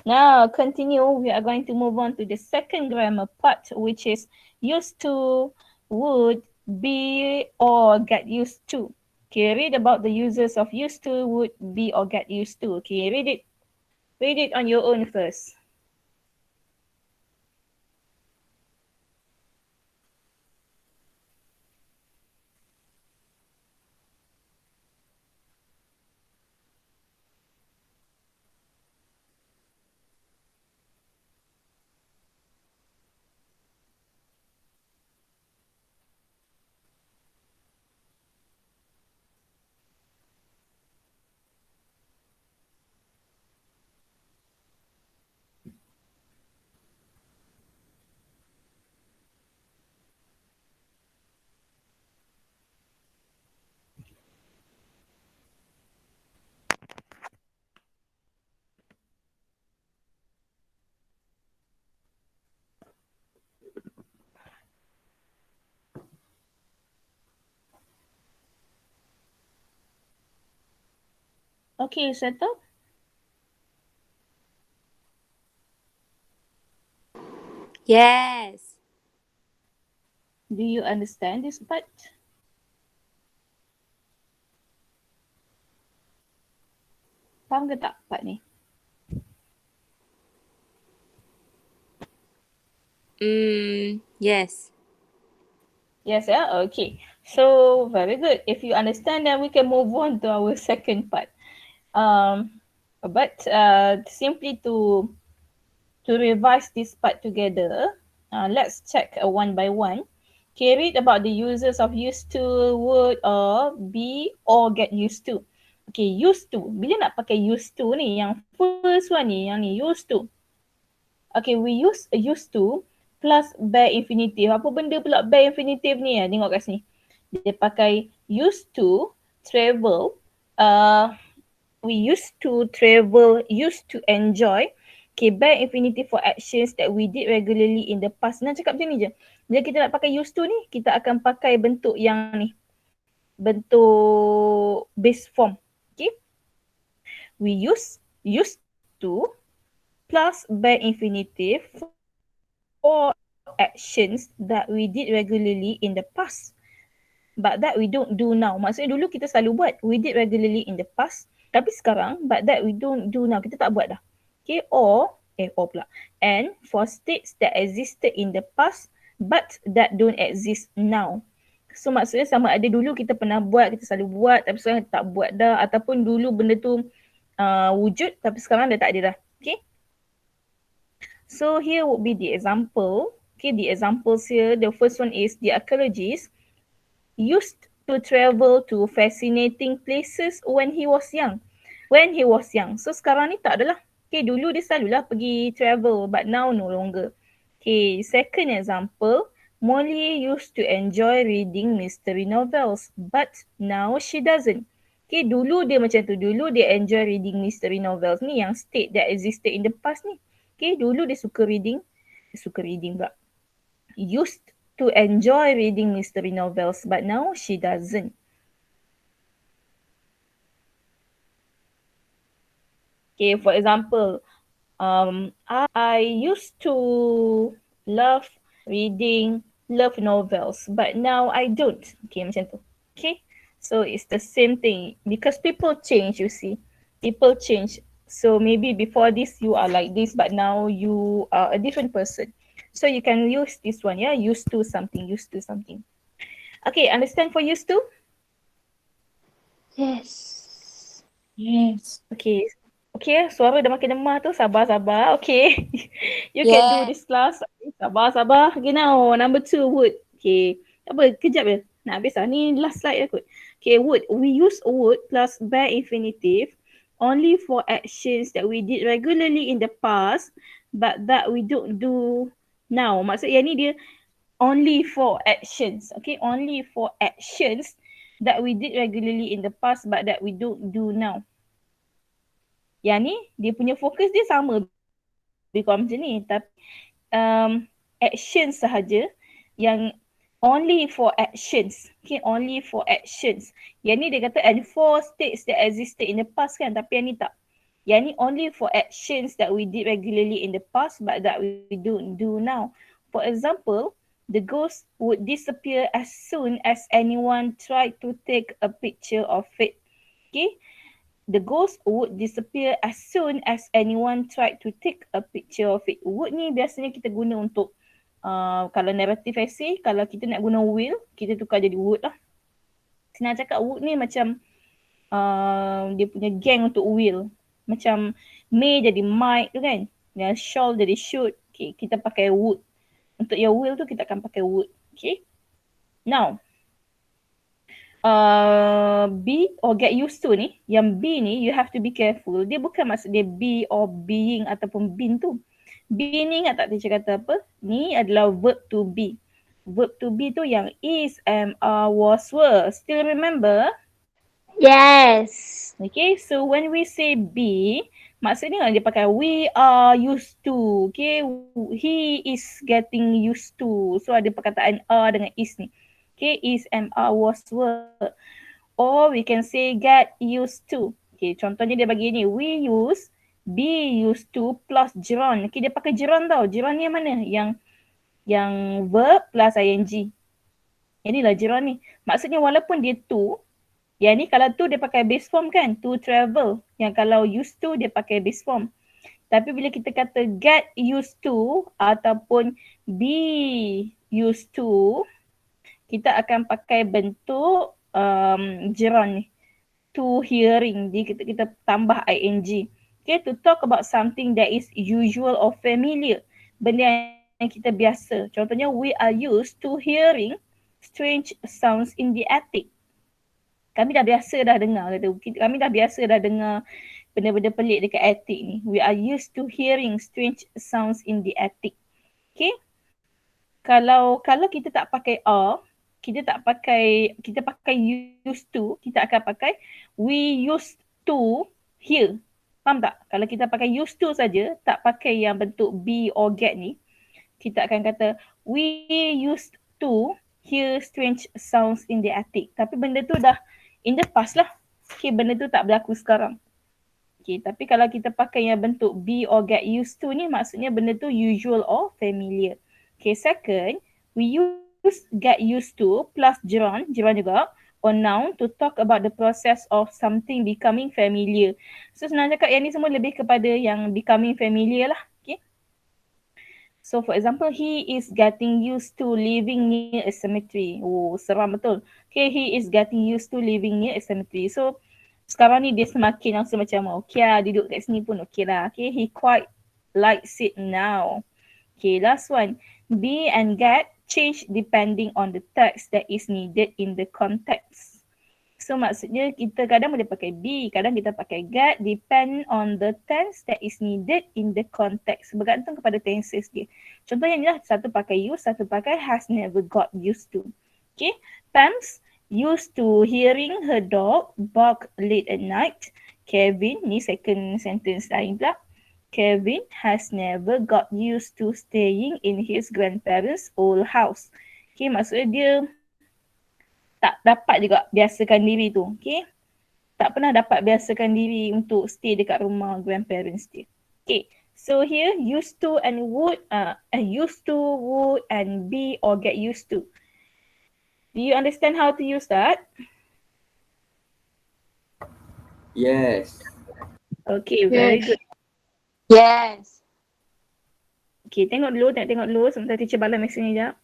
now continue. We are going to move on to the second grammar part, which is used to, would, be, or get used to. Okay, read about the uses of used to, would, be, or get used to. Okay, read it. Read it on your own first. Okay, settle. Yes. Do you understand this part? Faham ke tak part ni? Yes. Yes, yeah? Okay. So, very good. If you understand, then we can move on to our second part. But simply to revise this part together, let's check one by one. Okay, read about the uses of used to, would, or be, or get used to. Okay, used to. Bila nak pakai used to ni, yang first one ni, yang ni, used to. Okay, we use used to plus bare infinitive. Apa benda pula bare infinitive ni? Tengok kat sini. Dia pakai used to travel. We used to travel, used to enjoy. Okay, bare infinitive for actions that we did regularly in the past. Nak cakap macam ni je. Bila kita nak pakai used to ni, kita akan pakai bentuk yang ni. Bentuk base form. Okay. We used to plus bare infinitive for actions that we did regularly in the past. But that we don't do now. Maksudnya dulu kita selalu buat. We did regularly in the past. Tapi sekarang, but that we don't do now. Kita tak buat dah. Okay, or pula. And for states that existed in the past, but that don't exist now. So maksudnya sama ada dulu kita pernah buat, kita selalu buat, tapi sekarang kita tak buat dah. Ataupun dulu benda tu wujud, tapi sekarang dah tak ada dah. Okay. So here would be the example. Okay, the examples here. The first one is the archaeologist used to travel to fascinating places when he was young. When he was young. So sekarang ni tak adalah. Okay, dulu dia selalulah pergi travel but now no longer. Okay, second example. Molly used to enjoy reading mystery novels but now she doesn't. Okay, dulu dia macam tu. Dulu dia enjoy reading mystery novels ni yang state that existed in the past ni. Okay, dulu dia suka reading. Dia suka reading pula. Used to enjoy reading mystery novels, but now she doesn't. Okay, for example, I used to love reading love novels, but now I don't. Okay, macam tu. Okay, so it's the same thing because people change, you see. People change. So maybe before this you are like this, but now you are a different person. So you can use this one, yeah, used to something, used to something. Okay, understand for used to? Yes. Yes. Okay. Okay, suara dah makin lemah tu. Sabar. Okay. You can do this class. Sabar. Okay, now number 2, would. Okay. Apa? Kejap je. Nak habis lah. Ni last slide aku. Okay, would. We use would plus bare infinitive only for actions that we did regularly in the past but that we don't do now. Maksud yang ni dia only for actions. Okay, only for actions that we did regularly in the past but that we don't do now. Yang ni dia punya fokus dia sama lebih kurang macam ni, tapi actions sahaja yang only for actions. Okay, only for actions. Yang ni dia kata and for states that existed in the past kan, tapi yang ni tak. Yang ni only for actions that we did regularly in the past but that we don't do now. For example, the ghost would disappear as soon as anyone tried to take a picture of it. Okay, the ghost would disappear as soon as anyone tried to take a picture of it. Would ni biasanya kita guna untuk kalau narrative essay, kalau kita nak guna will, kita tukar jadi would lah. Senang cakap would ni macam dia punya gang untuk will. Macam may jadi might tu kan. Dan shall jadi should. Okay, kita pakai would. Untuk your will tu kita akan pakai would. Okay. Now, be or get used to ni, yang be ni you have to be careful. Dia bukan maksud dia be or being ataupun been tu. Be ni ingat tak teacher kata apa? Ni adalah verb to be. Verb to be tu yang is, am, are, was, were. Still remember? Yes. Okay, so when we say be, maksudnya dia pakai we are used to. Okay, he is getting used to. So ada perkataan are dengan is ni. Okay, is, am, are, was, were. Or we can say get used to. Okay, contohnya dia bagi ni. We use, be used to plus gerund. Okay, dia pakai gerund tau. Gerund ni yang mana? Yang verb plus ing. Inilah gerund ni. Maksudnya walaupun dia to, yang ni kalau to dia pakai base form kan? To travel. Yang kalau used to dia pakai base form. Tapi bila kita kata get used to ataupun be used to, kita akan pakai bentuk gerund ni. To hearing, kita tambah ing. Okay, to talk about something that is usual or familiar. Benda yang kita biasa. Contohnya, we are used to hearing strange sounds in the attic. Kami dah biasa dah dengar. Kami dah biasa dah dengar benda-benda pelik dekat attic ni. We are used to hearing strange sounds in the attic. Okay. Kalau kita tak pakai are, kita pakai used to, kita akan pakai we used to hear. Faham tak? Kalau kita pakai used to saja, tak pakai yang bentuk be or get ni, kita akan kata we used to hear strange sounds in the attic. Tapi benda tu dah in the past lah. Okay, benda tu tak berlaku sekarang. Okay, tapi kalau kita pakai yang bentuk be or get used to ni, maksudnya benda tu usual or familiar. Okay, second, we use get used to plus gerund juga, or noun to talk about the process of something becoming familiar. So senang cakap yang ni semua lebih kepada yang becoming familiar lah. Okay. So for example, he is getting used to living near a cemetery. Oh, seram betul. Okay, he is getting used to living near a cemetery. So sekarang ni dia semakin rasa macam okay lah, duduk kat sini pun okay lah. Okay, he quite likes it now. Okay, last one. Be and get change depending on the text that is needed in the context. So maksudnya kita kadang boleh pakai be, kadang kita pakai get, depend on the tense that is needed in the context. Bergantung kepada tenses dia. Contohnya ni lah, satu pakai use, satu pakai has never got used to. Okay, Pam's used to hearing her dog bark late at night. Kevin, ni second sentence lain pula. Kevin has never got used to staying in his grandparents' old house. Okay, maksudnya dia tak dapat juga biasakan diri tu. Okay, tak pernah dapat biasakan diri untuk stay dekat rumah grandparents dia. Okay, so here used to and would, and be or get used to. Do you understand how to use that? Yes. Okay, very good. Yes. Okay, tengok dulu. Sebentar teacher balas mesej ni sekejap.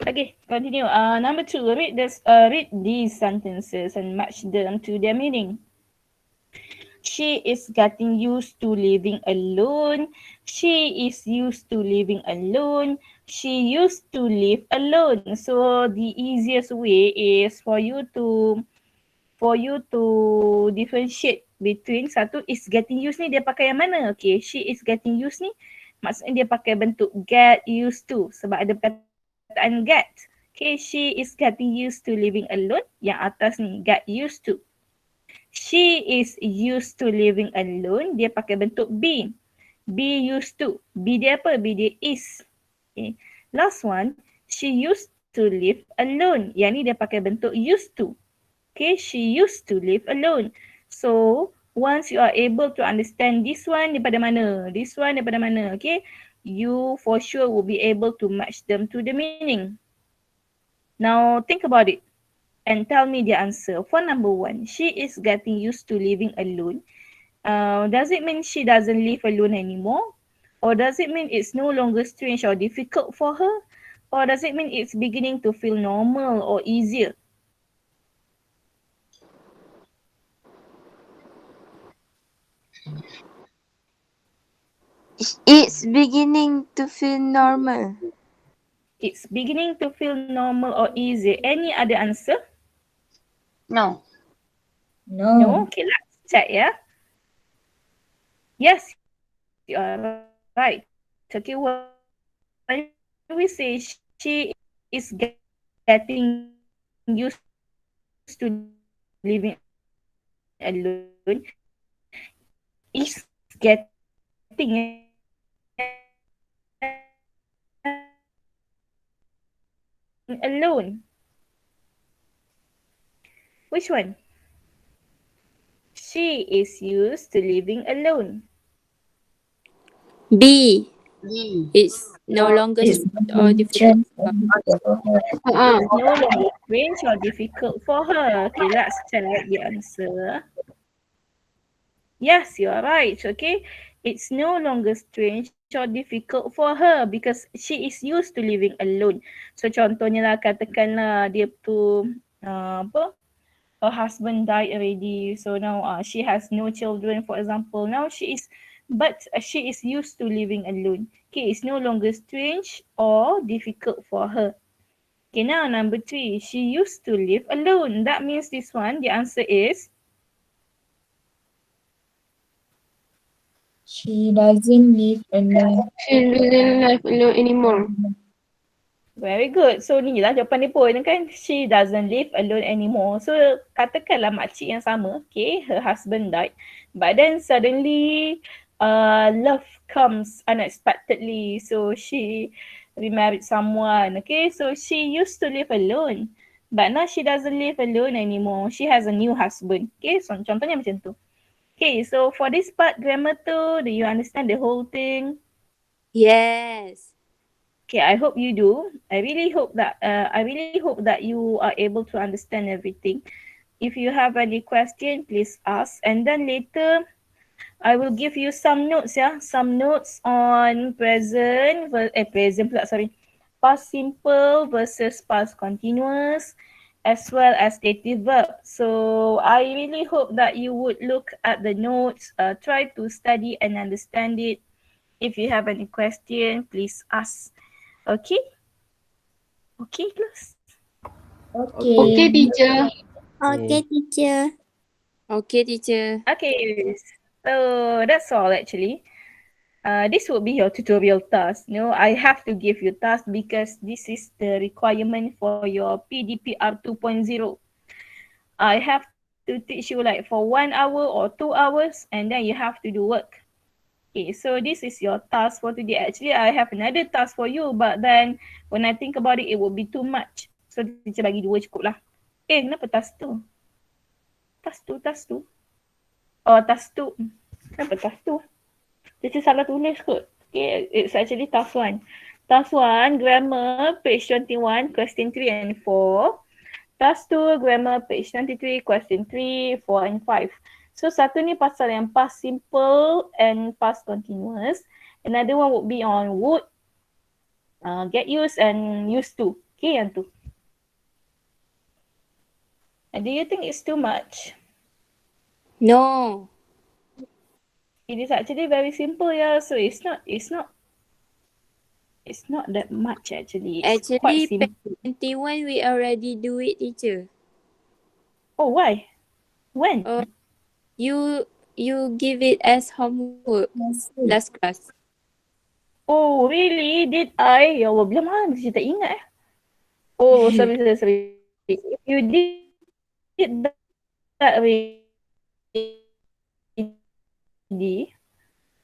Okay, continue. Number 2, read these sentences and match them to their meaning. She is getting used to living alone. She is used to living alone. She used to live alone. So the easiest way is for you to differentiate between satu is getting used ni dia pakai yang mana? Okay, she is getting used ni maksudnya dia pakai bentuk get used to sebab ada perkataan get. Okay, she is getting used to living alone. Yang atas ni get used to. She is used to living alone. Dia pakai bentuk be. Be used to. Be dia apa? Be dia is. Okay. Last one, she used to live alone. Yang ni dia pakai bentuk used to. Okay, she used to live alone. So, once you are able to understand this one daripada mana, this one daripada mana, okay, you for sure will be able to match them to the meaning. Now, think about it and tell me the answer. For number 1, she is getting used to living alone. Does it mean she doesn't live alone anymore? Or does it mean it's no longer strange or difficult for her? Or does it mean it's beginning to feel normal or easier? It's beginning to feel normal. It's beginning to feel normal or easier. Any other answer? No. No? Okay, let's check, yeah. Yes, you are right. Okay, when we say she is getting used to living alone, alone. Which one? She is used to living alone. B. B. It's no longer It's strange or difficult. strange or difficult for her. It's no longer strange or difficult for her. Okay, let's check the answer. Yes, you are right. Okay, it's no longer strange or difficult for her because she is used to living alone. So contohnya lah, katakanlah dia tu apa? Her husband died already, so now she has no children, for example. Now she is used to living alone. Okay, it's no longer strange or difficult for her. Okay, now number 3, she used to live alone. That means this one, the answer is She doesn't live alone. She doesn't live alone anymore. very good. So ni lah jawapan dia pun kan. She doesn't live alone anymore. So katakanlah makcik yang sama, okay, her husband died. But then suddenly love comes unexpectedly. So she remarried someone, okay. So she used to live alone. But now she doesn't live alone anymore. She has a new husband. Okay, so contohnya macam tu. Okay, so for this part grammar tu, do you understand the whole thing? Yes. Okay, I hope you do. I really hope that you are able to understand everything. If you have any question, please ask. And then later, I will give you some notes, yeah, some notes on past simple versus past continuous, as well as stative verb. So I really hope that you would look at the notes, try to study and understand it. If you have any question, please ask. Okay? Okay, close. Okay. Okay, teacher. Okay, teacher. Okay, teacher. Okay, so that's all actually. This would be your tutorial task. No, I have to give you task because this is the requirement for your PDPR 2.0. I have to teach you like for 1 hour or 2 hours and then you have to do work. Okay, so this is your task for today. Actually, I have another task for you, but then when I think about it, it will be too much. So teacher bagi 2 cukup lah. Kenapa task tu? Task tu. Oh, task tu. Kenapa task tu? Teacher salah tulis kot. Okay, it's actually task 1. Task 1, grammar, page 21, question 3 and 4. Task 2, grammar, page 23, question 3, 4 and 5. So satu ni pasal yang past simple and past continuous. Another one would be on would, get used and used to. Okay, yang tu. And do you think it's too much? No. It is actually very simple, yeah. So it's not that much actually. It's quite Actually, simple. 21 we already do it, teacher. Oh, why? When? You give it as homework last class. Oh, really? Did I? Ya Allah, bila mana saya tak ingat eh. Oh, sorry. If you did that already,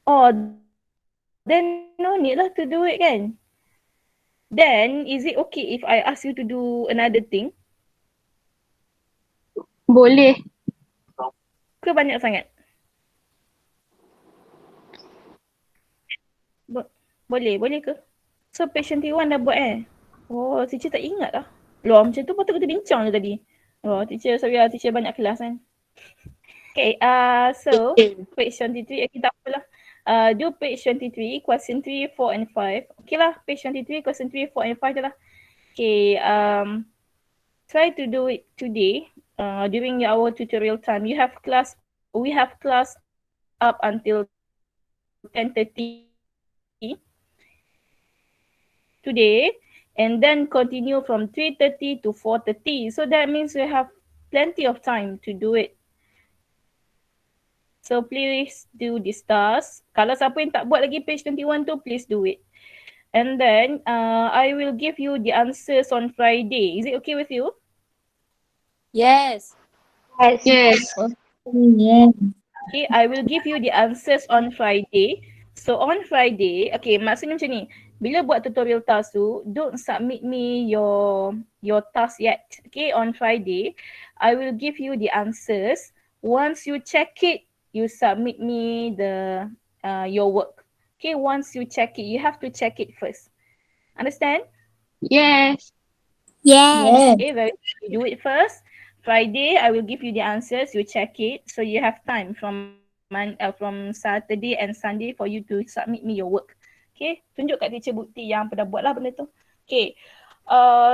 oh, then no need lah to do it kan? Then, is it okay if I ask you to do another thing? Boleh. Ke banyak sangat? Boleh ke? So, page 21 dah buat eh? Oh, teacher tak ingat lah. Loh, macam tu patut kita bincang je tadi. Oh, teacher, sorry lah, teacher banyak kelas kan. Okay, so page 23, okay, tak apalah. Do page 23, question 3, 4 and 5. Okay lah, page 23, question 3, 4 and 5 je lah. Okay, try to do it today during our tutorial time. We have class up until 10:30 today, and then continue from 3:30 to 4:30. So that means we have plenty of time to do it. So please do this task. Kalau siapa yang tak buat lagi page 21 tu, please do it. And then I will give you the answers on Friday. Is it okay with you? Yes. Yes. Yes. Okay, I will give you the answers on Friday. So on Friday, okay, maksudnya macam ni. Bila buat tutorial task tu, don't submit me your task yet. Okay, on Friday, I will give you the answers. Once you check it, you submit me the your work. Okay, once you check it, you have to check it first. Understand? Yes. Yes. Yes. Okay, very good. You do it first. Friday, I will give you the answers. You check it. So you have time from Saturday and Sunday for you to submit me your work. Okay, tunjuk kat teacher bukti yang apa dah buat lah benda tu. Okay.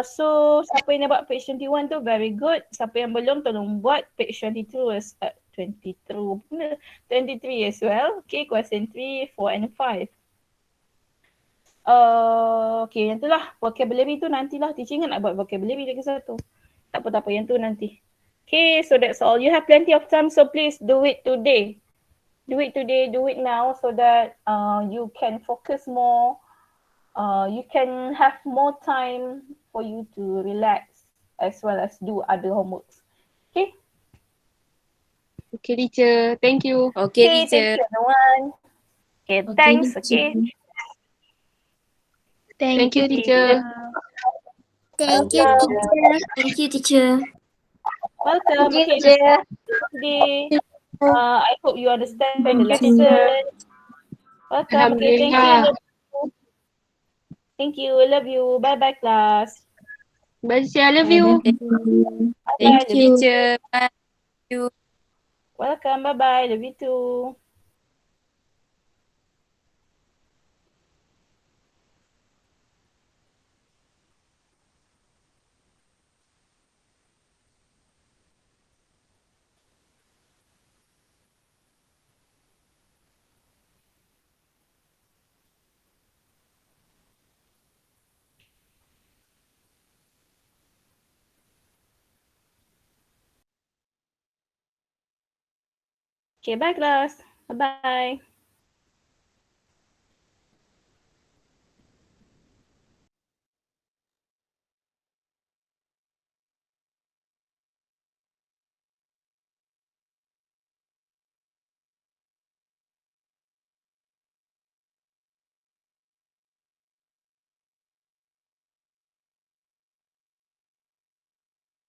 So siapa yang dah buat page 21 tu very good. Siapa yang belum tolong buat page 22 as 23 as well. Okay, question 3, 4 and 5. Okay, yang tu lah. Vocabulary tu nantilah. Teacher ingat nak buat vocabulary lagi satu. Tak apa, yang tu nanti. Okay, so that's all. You have plenty of time, so please do it today. Do it today, do it now so that you can focus more. You can have more time for you to relax as well as do other homeworks. Okay? Okay, teacher. Thank you. Okay, Okay, thank teacher. you everyone. Okay, Okay, thanks. teacher. Okay. Thank you, teacher. Thank you, teacher. Thank you, teacher. Welcome. Thank you, Okay, teacher. today. I hope you understand the Thank you. lesson. Welcome. Okay, thank you. Alhamdulillah. Thank you. Love you. Bye bye, class. Bye, teacher. I love you. Thank you. Bye Thank bye. you, teacher. Bye. You. Welcome. Bye bye. Love you too. Okay, bye class. Bye bye.